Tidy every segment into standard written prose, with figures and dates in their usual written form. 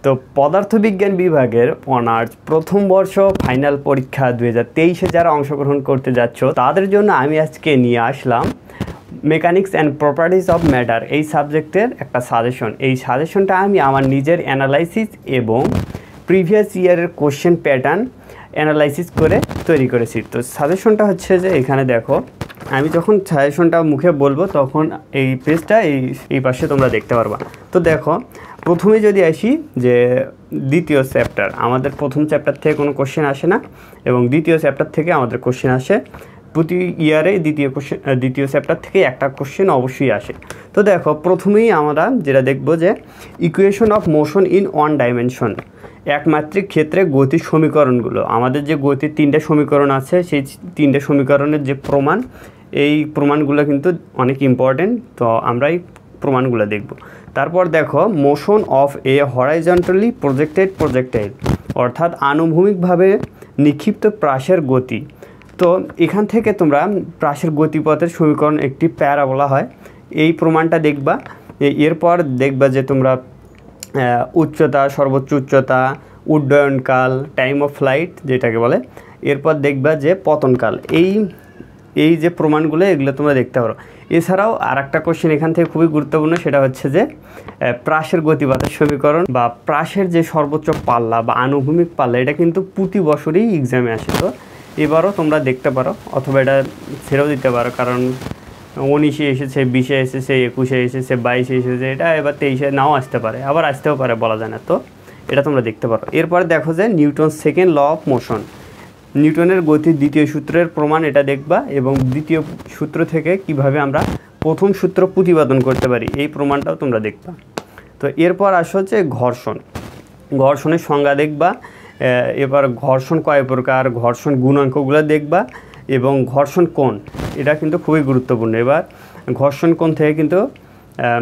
তো পদার্থবিজ্ঞান বিভাগের অনার্স প্রথম বর্ষ ফাইনাল পরীক্ষা 2023-এ যারা অংশগ্রহণ করতে যাচ্ছ তাদের জন্য আমি আজকে নিয়ে আসলাম mechanics and properties of matter এই সাবজেক্টের একটা সাজেশন। এই সাজেশনটা আমি আমার নিজের অ্যানালাইসিস এবং প্রিভিয়াস ইয়ারের কোশ্চেন প্যাটার্ন অ্যানালাইসিস করে তৈরি করেছি। তো সাজেশনটা হচ্ছে যে এখানে দেখো, আমি যখন সাজেশনটা মুখে বলবো তখন এই পেজটা এই পাশে তোমরা দেখতে পারবা। তো দেখো, প্রথমে যদি আসি যে দ্বিতীয় চ্যাপ্টার, আমাদের প্রথম চ্যাপ্টার থেকে কোনো কোশ্চেন আসে না এবং দ্বিতীয় চ্যাপ্টার থেকে আমাদের কোশ্চেন আসে। প্রতি ইয়ারে দ্বিতীয় চ্যাপ্টার থেকে একটা কোশ্চেন অবশ্যই আসে। তো দেখো, প্রথমেই আমরা যেটা দেখবো যে equation of motion in one dimension, একমাত্রিক ক্ষেত্রে গতির সমীকরণগুলো। আমাদের যে গতির 3টে সমীকরণ আছে, সেই 3টে সমীকরণের যে প্রমাণ, এই প্রমাণগুলো কিন্তু অনেক ইম্পর্টেন্ট। তো আমরা এই প্রমাণগুলো দেখব। তারপর দেখো motion of A horizontally projected projectile, অর্থাৎ আনুভূমিকভাবে নিক্ষিপ্ত প্রাসের গতি। তো এখান থেকে তোমরা প্রাসের গতিপথের সমীকরণ একটি প্যারাবোলা হয়, এই প্রমাণটা দেখবা। এরপর দেখবা যে তোমরা উচ্চতা, সর্বোচ্চ উচ্চতা, উড্ডয়নকাল, টাইম অফ ফ্লাইট যেটাকে বলে। এরপর দেখবা যে পতনকাল। এই যে প্রমাণগুলো, এগুলো তোমরা দেখতে পারো। এছাড়াও আর একটা কোশ্চেন এখান থেকে খুবই গুরুত্বপূর্ণ, সেটা হচ্ছে যে প্রাসের গতিপথের সমীকরণ বা প্রাসের যে সর্বোচ্চ পাল্লা বা আনুভূমিক পাল্লা, এটা কিন্তু প্রতি বছরই এক্সামে আসে। তো এবারও তোমরা দেখতে পারো, অথবা এটা ছেড়েও দিতে পারো, কারণ 19-এ এসেছে, 20-এ এসেছে, 21-এ এসেছে, 22-এ এসেছে, এটা এবার 23-এ নাও আসতে পারে, আবার আসতেও পারে, বলা যায় না। তো এটা তোমরা দেখতে পারো। এরপরে দেখো যে Newton second law of motion, নিউটনের গতির দ্বিতীয় সূত্রের প্রমাণ, এটা দেখবা এবং দ্বিতীয় সূত্র থেকে কিভাবে আমরা প্রথম সূত্র প্রতিপাদন করতে পারি, এই প্রমাণটাও তোমরা দেখবা। তো এরপর আসো হচ্ছে ঘর্ষণ, ঘর্ষণের সংজ্ঞা দেখবা। এবার ঘর্ষণ কয় প্রকার, ঘর্ষণ গুণাঙ্কগুলো দেখবা এবং ঘর্ষণ কোণ, এটা কিন্তু খুবই গুরুত্বপূর্ণ। এবার ঘর্ষণ কোণ থেকে কিন্তু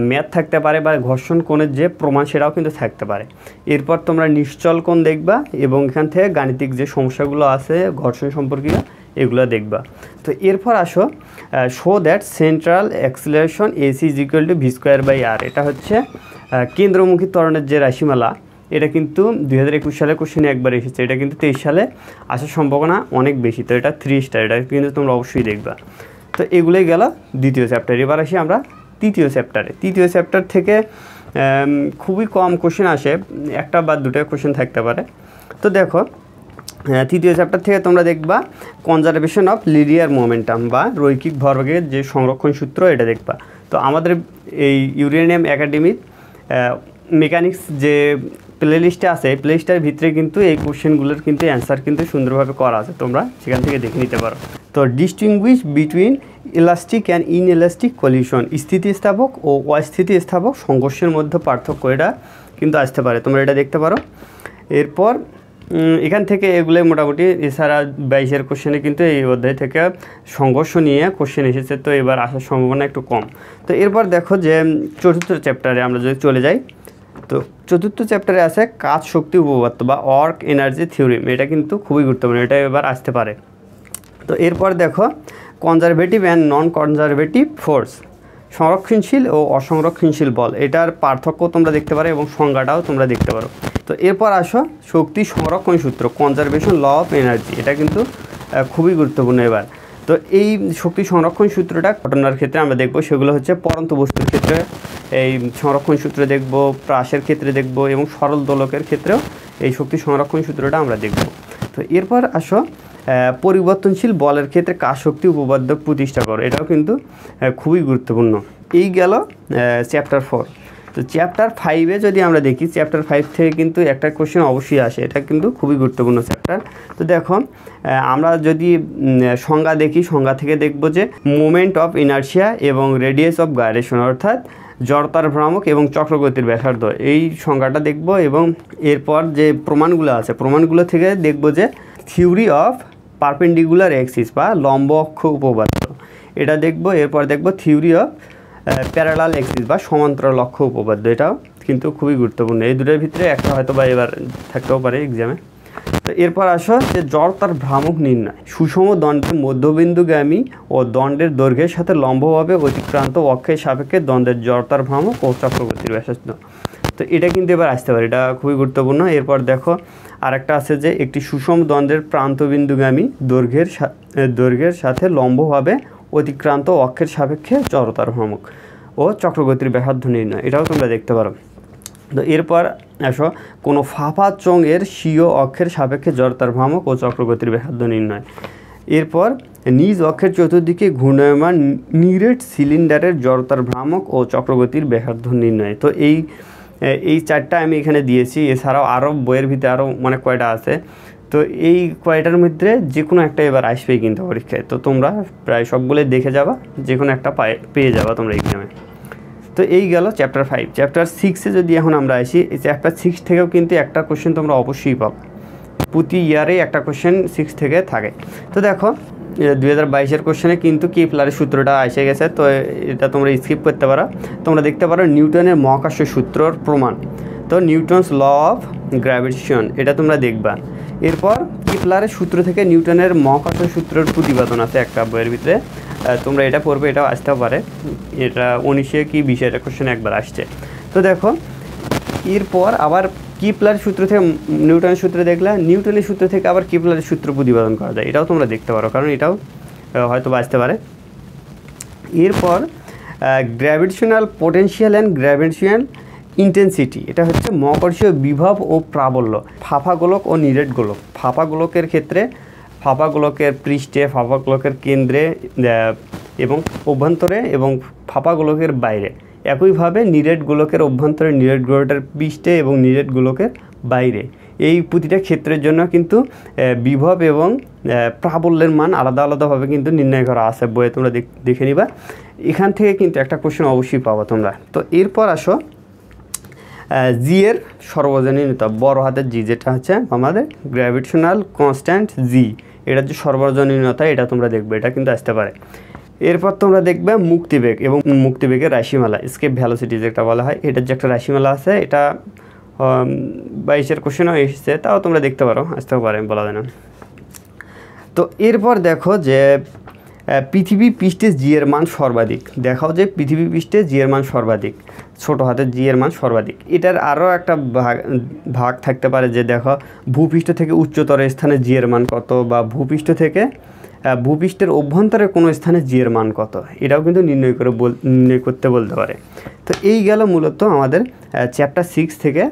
ম্যাথ থাকতে পারে বা ঘর্ষণ কোণের যে প্রমাণ সেটাও কিন্তু থাকতে পারে। এরপর তোমরা নিশ্চল কোণ দেখবা এবং এখান থেকে গাণিতিক যে সমস্যাগুলো আছে ঘর্ষণ সম্পর্কিত, এগুলো দেখবা। তো এরপর আসো show that central acceleration AC = v²/r, এটা হচ্ছে কেন্দ্রমুখী ত্বরণের যে রাশিমালা, এটা কিন্তু 2021 সালে কোশ্চেনে একবার এসেছে, এটা কিন্তু 23 সালে আসার সম্ভাবনা অনেক বেশি। তো এটা 3 স্টার, এটা কিন্তু তোমরা অবশ্যই দেখবা। তো এগুলোই গেল দ্বিতীয় চ্যাপ্টার। এবার আসি আমরা তৃতীয় চ্যাপ্টারে। তৃতীয় চ্যাপ্টার থেকে খুবই কম কোশ্চেন আসে, একটা বা দুটো কোশ্চেন থাকতে পারে। তো দেখো, তৃতীয় চ্যাপ্টার থেকে তোমরা দেখবা কনজারভেশন অফ লিনিয়ার মোমেন্টাম বা রৈখিক ভরবেগের যে সংরক্ষণ সূত্র, এটা দেখবা। তো আমাদের এই ইউরেনিয়াম একাডেমির মেকানিক্স যে প্লে লিস্টে আছে, এই প্লে লিস্টের ভিতরে কিন্তু এই কোশ্চেনগুলোর কিন্তু অ্যান্সার কিন্তু সুন্দরভাবে করা আছে, তোমরা সেখান থেকে দেখে নিতে পারো। তো distinguish between elastic and inelastic collision, স্থিতিস্থাপক ও অস্থিতিস্থাপক সংঘর্ষের মধ্যে পার্থক্য, এটা কিন্তু আসতে পারে, তোমরা এটা দেখতে পারো। এরপর এখান থেকে এগুলোই মোটামুটি। এছাড়া 22-এর কোশ্চেনে কিন্তু এই অধ্যায় থেকে সংঘর্ষ নিয়ে কোশ্চেন এসেছে, তো এবার আসার সম্ভাবনা একটু কম। তো এরপর দেখো যে চতুর্থ চ্যাপ্টারে আমরা যদি চলে যাই, তো চতুর্থ চ্যাপ্টারে আছে কাজ শক্তি উপপাদ্য বা ওয়ার্ক এনার্জি থিওরিম, এটা কিন্তু খুবই গুরুত্বপূর্ণ, এটা এবার আসতে পারে। তো এরপর দেখো conservative and non conservative force, সংরক্ষণশীল ও অসংরক্ষণশীল বল, এটার পার্থক্য তোমরা দেখতে পারো এবং সংজ্ঞাটাও তোমরা দেখতে পারো। তো এরপর আসো শক্তি সংরক্ষণ সূত্র, কনজারভেশন ল অফ এনার্জি, এটা কিন্তু খুবই গুরুত্বপূর্ণ। এবার তো এই শক্তি সংরক্ষণ সূত্রটা ঘটনার ক্ষেত্রে আমরা দেখব, সেগুলো হচ্ছে পরন্ত বস্তুর ক্ষেত্রে এই সংরক্ষণ সূত্র দেখব, প্রাসের ক্ষেত্রে দেখব এবং সরল দোলকের ক্ষেত্রেও এই শক্তি সংরক্ষণ সূত্রটা আমরা দেখব। তো এরপর আসো পরিবর্তনশীল বলের ক্ষেত্রে কাজ শক্তি উপপাদ্য প্রতিষ্ঠা করো, এটাও কিন্তু খুবই গুরুত্বপূর্ণ। এই গেল চ্যাপ্টার 4। তো চ্যাপ্টার 5-এ যদি আমরা দেখি, চ্যাপ্টার 5 থেকে কিন্তু একটা কোশ্চেন অবশ্যই আসে, এটা কিন্তু খুবই গুরুত্বপূর্ণ চ্যাপ্টার। তো দেখো, আমরা যদি সংজ্ঞা দেখি, সংজ্ঞা থেকে দেখব যে মোমেন্ট অফ ইনার্শিয়া এবং রেডিয়াস অফ গাইরেশন, অর্থাৎ জড়তার ভ্রামক এবং চক্রগতির ব্যাসার্ধ, এই সংজ্ঞাটা দেখব। এবং এরপর যে প্রমাণগুলো আছে, প্রমাণগুলো থেকে দেখব যে থিওরি অফ পারপেন্ডিকুলার অ্যাক্সিস বা লম্ব অক্ষ উপপাদ্য, এটা দেখব। এরপর দেখব থিওরি অফ প্যারালাল অ্যাক্সিস বা সমান্তরাল অক্ষ উপপাদ্য, এটাও কিন্তু খুবই গুরুত্বপূর্ণ। এই দুটোর ভিতরে একটা হয়তো বা এবার থাকতেও পারে এক্সামে। তো এরপর আসো যে জড়তার ভ্রামক নির্ণয়, সুষম দণ্ডের মধ্যবিন্দুগামী ও দণ্ডের দৈর্ঘ্যের সাথে লম্বভাবে অতিক্রান্ত অক্ষের সাপেক্ষে দণ্ডের জড়তার ভ্রামক ও চক্রগতির ব্যাসার্ধ। তো এটা কিন্তু এবার আসতে পারে, এটা খুবই গুরুত্বপূর্ণ। এরপর দেখো আরেকটা আছে যে একটি সুষম দ্বন্দ্বের প্রান্তবিন্দুগামী দৈর্ঘ্যের সাথে লম্বভাবে অতিক্রান্ত অক্ষের সাপেক্ষে জড়তার ভ্রামক ও চক্রগতির ব্যাসার্ধ নির্ণয়, এটাও তোমরা দেখতে পারো। তো এরপর আসো কোনো ফাঁপা চোঙের স্বীয় অক্ষের সাপেক্ষে জড়তার ভ্রামক ও চক্রগতির ব্যাসার্ধ নির্ণয়। এরপর নিজ অক্ষের চতুর্দিকে ঘূর্ণায়মান নিরেট সিলিন্ডারের জড়তার ভ্রামক ও চক্রগতির ব্যাসার্ধ নির্ণয়। তো এই চারটা আমি এখানে দিয়েছি, এছাড়াও আরও বইয়ের ভিতরে আরও অনেক কয়টা আছে। তো এই কয়টার মধ্যে যে কোনো একটা এবার আসবেই কিন্তু পরীক্ষায়। তো তোমরা প্রায় সবগুলোই দেখে যাবা, যে কোনো একটা পেয়ে যাবা তোমরা এক্সামে। তো এই গেল চ্যাপ্টার 5। চ্যাপ্টার 6-এ যদি এখন আমরা আসি, এই চ্যাপ্টার 6 থেকেও কিন্তু একটা কোশ্চেন তোমরা অবশ্যই পাবো, প্রতি ইয়ারে একটা কোশ্চেন 6 থেকে থাকে। তো দেখো 2022-এর কোশ্চেনে কিন্তু কেপলারের সূত্রটা এসে গেছে, তো এটা তোমরা স্কিপ করতে পারো। তোমরা দেখতে পারো নিউটনের মহাকর্ষ সূত্রর প্রমাণ, তো নিউটনস ল অফ গ্র্যাভিটেশন, এটা তোমরা দেখবা। এরপর কেপলারের সূত্র থেকে নিউটনের মহাকর্ষ সূত্রের প্রতিপাদন আছে একটা বইয়ের ভিতরে, তোমরা এটা পড়বে, এটাও আসতেও পারে। এটা 19-এ কি 20-এর কোশ্চেন একবার আসছে। তো দেখো এরপর আবার কেপলারের সূত্র থেকে নিউটনের সূত্র দেখলে, নিউটনের সূত্র থেকে আবার কেপলারের সূত্র প্রতিপাদন করা যায়, এটাও তোমরা দেখতে পারো, কারণ এটাও হয়তো আসতে পারে। এরপর gravitational potential and gravitational intensity, এটা হচ্ছে মহাকর্ষীয় বিভব ও প্রাবল্য, ফাঁপা গোলক ও নিরেট গোলক। ফাঁপা গোলকের ক্ষেত্রে ফাঁপা গোলকের পৃষ্ঠে, ফাঁপা গোলকের কেন্দ্রে এবং অভ্যন্তরে এবং ফাঁপা গোলকের বাইরে, একইভাবে নিরেট গোলকের অভ্যন্তরে, নিরেট গোলকের পৃষ্ঠে এবং নিরেট গোলকের বাইরে, এই প্রতিটা ক্ষেত্রের জন্য কিন্তু বিভব এবং প্রাবল্যের মান আলাদা আলাদাভাবে কিন্তু নির্ণয় করা আছে বইয়ে, তোমরা দেখে নিবা। এখান থেকে কিন্তু একটা কোশ্চেন অবশ্যই পাবো তোমরা। তো এরপর আসো জি এর সর্বজনীনতা, বড় হাতের জি, যেটা হচ্ছে আমাদের গ্র্যাভিটেশনাল কনস্ট্যান্ট জি, এটা যে সর্বজনীনতা, এটা তোমরা দেখবে, এটা কিন্তু আসতে পারে। এরপর তোমরা দেখবে মুক্তিবেগ এবং মুক্তিবেগের রাশিমালা, স্কেপ ভ্যালোসিটি যেটা বলা হয়, এটার যে একটা রাশিমালা আছে, এটা 22-এর কোশ্চেনও এসেছে, তাও তোমরা দেখতে পারো, আসতেও পারে, বলা যায় না। তো এরপর দেখো যে পৃথিবী পৃষ্ঠে জি এর মান সর্বাধিক, দেখাও যে পৃথিবী পৃষ্ঠে জি এর মান সর্বাধিক, ছোটো হাতের জি এর মান সর্বাধিক। এটার আরও একটা ভাগ থাকতে পারে যে দেখো ভূপৃষ্ঠ থেকে উচ্চতর স্থানে জি এর মান কত, বা ভূপৃষ্ঠের অভ্যন্তরে কোনো স্থানে জি এর মান কত, এটাও কিন্তু নির্ণয় করতে বলতে পারে। তো এই গেল মূলত আমাদের চ্যাপ্টার 6 থেকে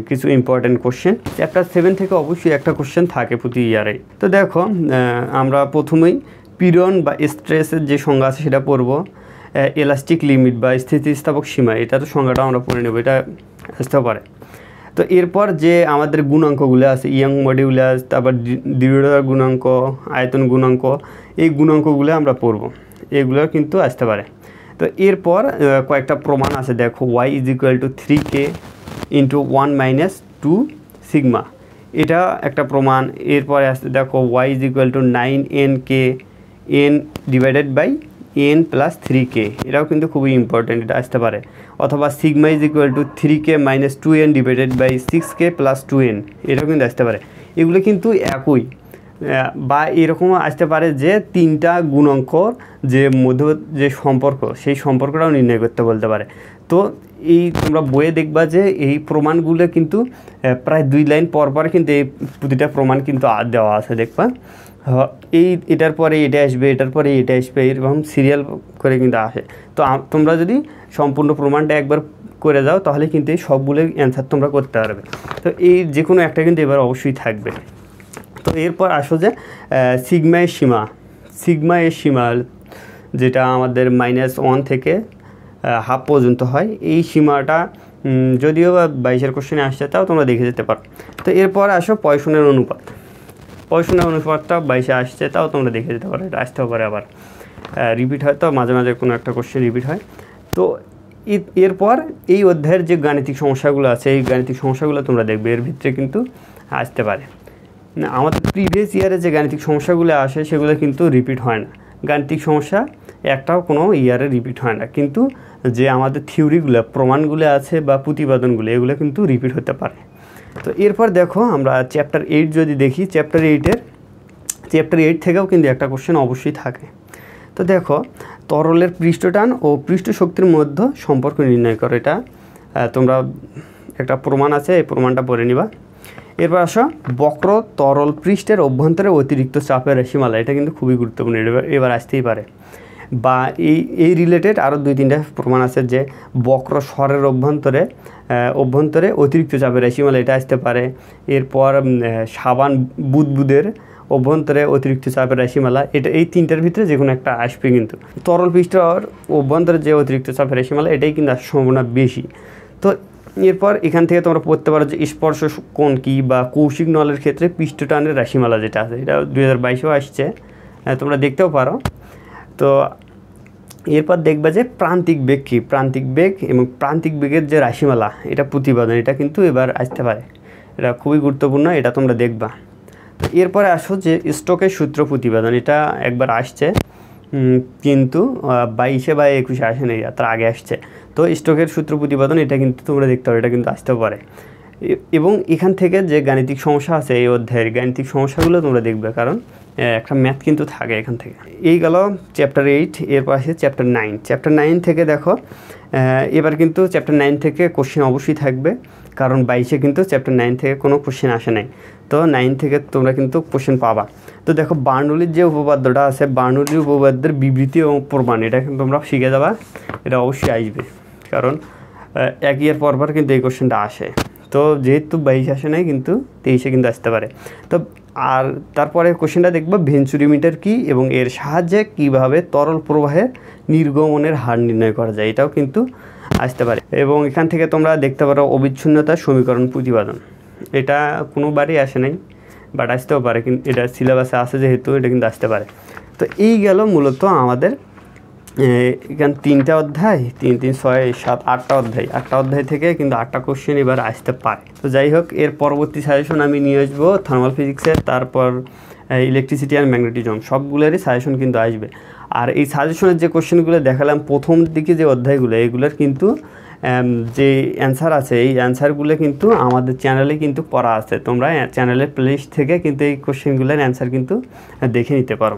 কিছু ইম্পর্টেন্ট কোশ্চেন। চ্যাপ্টার 7 থেকে অবশ্যই একটা কোশ্চেন থাকে প্রতি ইয়ারে। তো দেখো আমরা প্রথমেই পীড়ন বা স্ট্রেসের যে সংজ্ঞা আছে সেটা পড়ব, এলাস্টিক লিমিট বা স্থিতিস্থাপক সীমা, এটা তো সংজ্ঞাটা আমরা পড়ে নেব, এটা আসতেও পারে। তো এরপর যে আমাদের গুণাঙ্কগুলো আছে, ইয়ং মডিউলাস, তারপর দৃঢ়তার গুণাঙ্ক, আয়তন গুণাঙ্ক, এই গুণাঙ্কগুলো আমরা পড়ব, এগুলো কিন্তু আসতে পারে। তো এরপর কয়েকটা প্রমাণ আছে, দেখো y = 3k × 1 - 2 সিগমা, এটা একটা প্রমাণ। এরপরে আসতে দেখো y = 9nk n/n + 3k, এটাও কিন্তু খুবই ইম্পর্টেন্ট, এটা আসতে পারে। অথবা sigma = 3k - 2n / 6k + 2n, এটাও কিন্তু আসতে পারে। এগুলো কিন্তু একই, বা এরকমও আসতে পারে যে তিনটা গুণাঙ্কর যে যে সম্পর্ক, সেই সম্পর্কটাও নির্ণয় করতে বলতে পারে। তো এই তোমরা বইয়ে দেখবা যে এই প্রমাণগুলো কিন্তু প্রায় 2 লাইন পর পর কিন্তু এই প্রতিটা প্রমাণ কিন্তু দেওয়া আছে, দেখবা এটার পরে এটা আসবে, এটার পরে এটা আসবে, এরকম সিরিয়াল করে কিন্তু আসে। তো তোমরা যদি সম্পূর্ণ প্রমাণটা একবার করে যাও, তাহলে কিন্তু এই সবগুলো অ্যান্সার তোমরা করতে পারবে। তো এই যে কোনো একটা কিন্তু এবার অবশ্যই থাকবে। তো এরপর আসো যে সিগমা এর সীমা যেটা আমাদের -1 থেকে হাফ পর্যন্ত হয়, এই সীমাটা যদিও বা 22-এর কোশ্চেনে আসছে, তাও তোমরা দেখে যেতে পারো। তো এরপর আসো পয়সনের অনুপাতটা 22-এ আসছে, তাও তোমরা দেখে যেতে পারো, এটা আসতেও পারে, আবার রিপিট হয়, তো মাঝে মাঝে কোনো একটা কোশ্চেন রিপিট হয়। তো এরপর এই অধ্যায়ের যে গাণিতিক সমস্যাগুলো আছে, এই গাণিতিক সমস্যাগুলো তোমরা দেখবে, এর ভিতরে কিন্তু আসতে পারে। আমাদের প্রিভিয়াস ইয়ারে যে গাণিতিক সমস্যাগুলো আসে সেগুলো কিন্তু রিপিট হয় না, গাণিতিক সমস্যা একটাও কোনো ইয়ারে রিপিট হয় না, কিন্তু যে আমাদের থিওরিগুলো, প্রমাণগুলো আছে বা প্রতিপাদনগুলো, এগুলো কিন্তু রিপিট হতে পারে। তো এরপর দেখো আমরা চ্যাপ্টার 8 যদি দেখি, চ্যাপ্টার 8 থেকেও কিন্তু একটা কোশ্চেন অবশ্যই থাকে। তো দেখো তরলের পৃষ্ঠটান ও পৃষ্ঠ শক্তির মধ্যে সম্পর্ক নির্ণয় করো, এটা তোমরা একটা প্রমাণ আছে, এই প্রমাণটা পড়ে নিবা। এরপর আসো বক্র তরল পৃষ্ঠের অভ্যন্তরে অতিরিক্ত চাপের রাশিমালা, এটা কিন্তু খুবই গুরুত্বপূর্ণ, এবার আসতেই পারে। বা এই রিলেটেড আরও 2-3টা প্রমাণ আছে যে বক্র স্বরের অভ্যন্তরে অতিরিক্ত চাপের রাশিমালা, এটা আসতে পারে। এরপর সাবান বুদবুদের অভ্যন্তরে অতিরিক্ত চাপের রাশিমালা, এটা এই 3টার ভিতরে যে কোনো একটা আসবে। কিন্তু তরল পৃষ্ঠের অভ্যন্তরে যে অতিরিক্ত চাপের রাশিমালা, এটাই কিন্তু আসার সম্ভাবনা বেশি। তো এরপর এখান থেকে তোমরা পড়তে পারো যে স্পর্শ কোণ কী, বা কৌশিক নলের ক্ষেত্রে পৃষ্ঠটানের রাশিমালা যেটা আছে, এটা 2022-এও আসছে, তোমরা দেখতেও পারো। তো এরপর দেখবা যে প্রান্তিক বেগ কী, প্রান্তিক বেগ এবং প্রান্তিক বেগের যে রাশিমালা, এটা প্রতিপাদন, এটা কিন্তু এবার আসতে পারে, এটা খুবই গুরুত্বপূর্ণ, এটা তোমরা দেখবা। তো এরপরে আসো যে স্টোকের সূত্র প্রতিপাদন, এটা একবার আসছে কিন্তু 22-এ বা 21-এ আসে নেই, তার আগে আসছে। তো স্টোকের সূত্র প্রতিপাদন, এটা কিন্তু তোমরা দেখতে পারো, এটা কিন্তু আসতেও পারে। এবং এখান থেকে যে গাণিতিক সমস্যা আছে এই অধ্যায়ের গাণিতিক সমস্যাগুলো তোমরা দেখবে, কারণ একটা ম্যাথ কিন্তু থাকে এখান থেকে। এই গেল চ্যাপ্টার 8। এরপর আসে চ্যাপ্টার 9। চ্যাপ্টার 9 থেকে দেখো এবার কিন্তু চ্যাপ্টার 9 থেকে কোশ্চেন অবশ্যই থাকবে, কারণ 22-এ কিন্তু চ্যাপ্টার 9 থেকে কোনো কোশ্চেন আসে নাই। তো 9 থেকে তোমরা কিন্তু কোশ্চেন পাবা। তো দেখো বার্নৌলির যে উপপাদ্যটা আছে, বার্নৌলির উপপাদ্যের বিবৃতি এবং প্রমাণ, এটা কিন্তু তোমরা শিখে যাবা, এটা অবশ্যই আসবে, কারণ 1 ইয়ার পর কিন্তু এই কোশ্চেনটা আসে। তো যেহেতু 22 আসে নাই, কিন্তু 23-এ কিন্তু আসতে পারে। তো আর তারপরে কোশ্চেনটা দেখবো ভেঞ্চুরিমিটার কী এবং এর সাহায্যে কীভাবে তরল প্রবাহের নির্গমনের হার নির্ণয় করা যায়, এটাও কিন্তু আসতে পারে। এবং এখান থেকে তোমরা দেখতে পারো অবিচ্ছিন্নতার সমীকরণ প্রতিপাদন, এটা কোনোবারই আসে নাই, বাট আসতেও পারে, কিন্তু এটা সিলেবাসে আসে যেহেতু, এটা কিন্তু আসতে পারে। তো এই গেল মূলত আমাদের এখানে 3টা অধ্যায়, 3, 3, 6, 7, 8টা অধ্যায়, 8টা অধ্যায় থেকে কিন্তু 8টা কোশ্চেন এবার আসতে পারে। তো যাই হোক, এর পরবর্তী সাজেশন আমি নিয়ে আসবো থার্মাল ফিজিক্সের, তারপর ইলেকট্রিসিটি আর ম্যাগনেটিজম, সবগুলোরই সাজেশন কিন্তু আসবে। আর এই সাজেশনের যে কোশ্চেনগুলো দেখালাম প্রথম দিকে, যে অধ্যায়গুলো, এগুলোর কিন্তু যে অ্যান্সার আছে, এই অ্যান্সারগুলো কিন্তু আমাদের চ্যানেলে কিন্তু করা আছে, তোমরা চ্যানেলের প্লেলিস্ট থেকে কিন্তু এই কোশ্চেনগুলোর অ্যান্সার কিন্তু দেখে নিতে পারো।